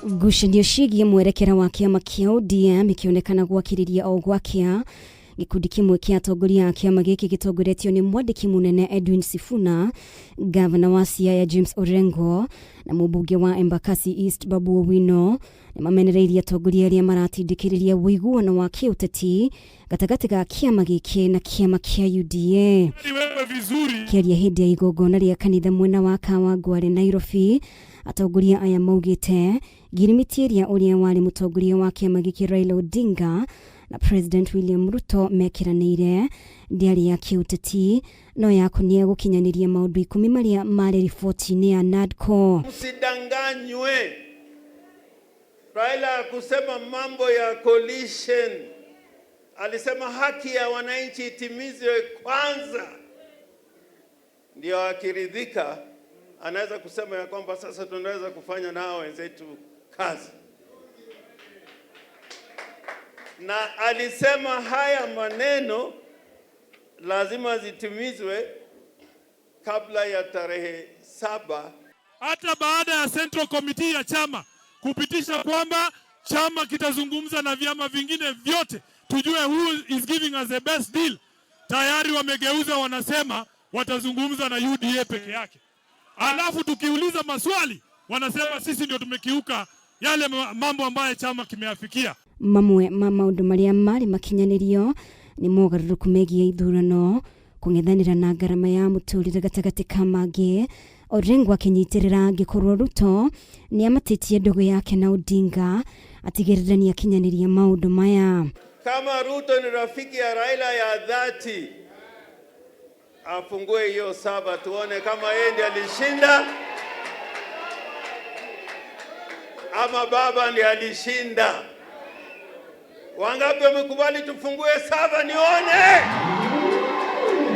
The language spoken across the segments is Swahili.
Ngucanio ciĩgiĩ mwerekera wa kĩama kĩa ODM ikĩonekana gwakĩrĩria o gwakĩa gĩkundi kĩmwe kĩa atongoria a kĩama gĩkĩ gĩtongoretio nĩ mwandĩki mũnene Edwin Sifuna, gavana wa Siaya James Orengo na mũmbunge wa Embakasi East Babu Owino nĩ mamenereirie atongoria arĩa maratindĩkĩrĩria ũiguano wa kĩũteti gatagatĩ ga kĩama gĩkĩ na kĩama kĩa UDA. Kĩaria hĩndĩ ya igongona rĩa kanitha mwena wa Kawangware Nairobi, atongoria aya maugĩte ngirimiti ĩrĩa ũrĩa warĩ mũtongoria wa kĩama gĩkĩ Raila Odinga na President William Ruto mekiranĩire ndĩarĩ ya kĩũteti no yakonie gũkinyanĩria maũndũ 10 marĩa marĩ riboti-inĩ ya NADCO. Msidanganywe. Raila kusema mambo ya coalition, alisema haki ya wananchi itimizwe kwanza, ndio akiridhika anaweza kusema ya kwamba sasa tunaweza kufanya nao wenzetu kazi. Na alisema haya maneno lazima zitimizwe kabla ya tarehe 7. Hata baada ya Central Committee ya chama kupitisha kwamba chama kitazungumza na vyama vingine vyote tujue who is giving us the best deal, tayari wamegeuza, wanasema watazungumza na UDA peke yake. Alafu tukiuliza maswali wanasema sisi ndio tumekiuka yale mambo ambayo chama kimeafikia. Mamwe maũndũ marĩa marĩ makinyanĩrio nĩ mogarũrũku megiĩ ithurano, kũng'ethanĩra na ngarama ya mũtũrĩre gatagatĩ ka mangĩ. Orengo akĩnyitĩrĩra angĩkorwo Ruto nĩ amatĩtie ndogo yake na Odinga atigĩrĩre nĩ akinyanĩria maũndũ maya. Kama Ruto ni rafiki ya Raila ya dhati, afungue hiyo 7 tuone kama yeye ndiye alishinda ama baba ndiye alishinda. Wangapi wamekubali tufungue 7 nione?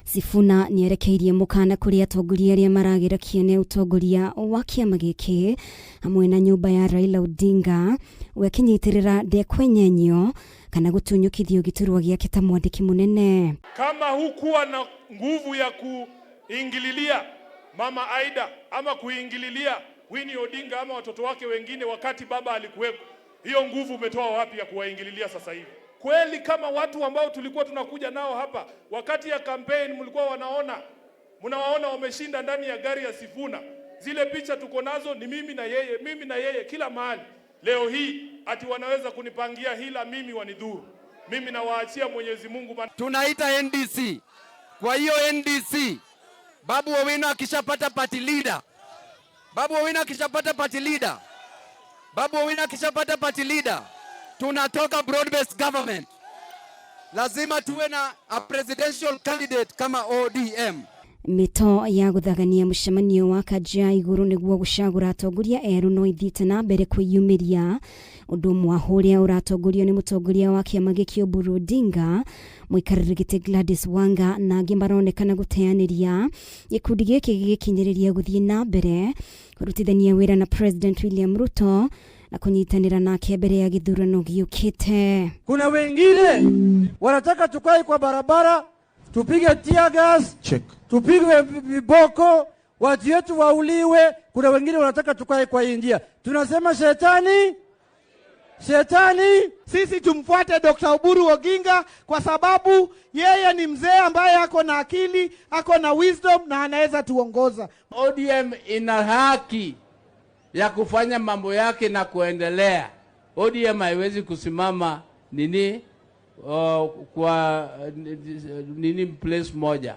Sifuna nĩerekeirie mũkana kũrĩ atongoria arĩa maragĩra kĩene ũtongoria wa kĩama gĩkĩ hamwe na nyũmba ya Raila Odinga wekinyitĩrĩra ndekwenyenyo kana gũtunyũkithio gĩturwa gĩake ta mwandĩki mũnene. Kama hukuwa na nguvu ya kuingililia Mama Aida ama kuingililia Winnie Odinga ama watoto wake wengine wakati baba alikuwepo, hiyo nguvu umetoa wapi ya kuwaingililia sasa hivi? Kweli kama watu ambao tulikuwa tunakuja nao hapa wakati ya campaign mlikuwa mnawaona wameshinda ndani ya gari ya Sifuna. Zile picha tuko nazo ni mimi na yeye kila mahali. Leo hii ati wanaweza kunipangia hila mimi wanidhuru. Mimi nawaachia Mwenyezi Mungu. Tunaita NDC. Kwa hiyo NDC Babu Owino akishapata party leader. Tunatoka broad based government. Lazima tuwe na a presidential candidate kama ODM. Mito ya guthagania mũcemanio wa Kajia igũrũ nĩguo gũcagũra atongoria erũ no ithiĩte na mbere kwĩyumĩria. Ũndũ mwahũrĩa ũratongorio nĩ mũtongoria wa kĩama gĩkĩ Oburu Odinga, mũikarĩri gĩtĩ Gladys Wanga na angĩ maronekana gũteanĩria gĩkundi gĩkĩ gĩgĩkinyĩrĩria gũthiĩ na mbere kũrutithania wĩra na President William Ruto na kunyitanĩra nake mbere ya gĩthurano gĩũkĩte. Kuna wengine wanataka tukae kwa barabara, tupige tear gas, tupige viboko, watu wetu wauliwe. Kuna wengine wanataka tukae kwa njia. Tunasema shetani. Sisi tumfuate Dr. Oburu Oginga kwa sababu yeye ni mzee ambaye ako na akili, ako na wisdom na anaweza tuongoza. ODM ina haki ya kufanya mambo yake na kuendelea. ODM haiwezi kusimama kwa place moja.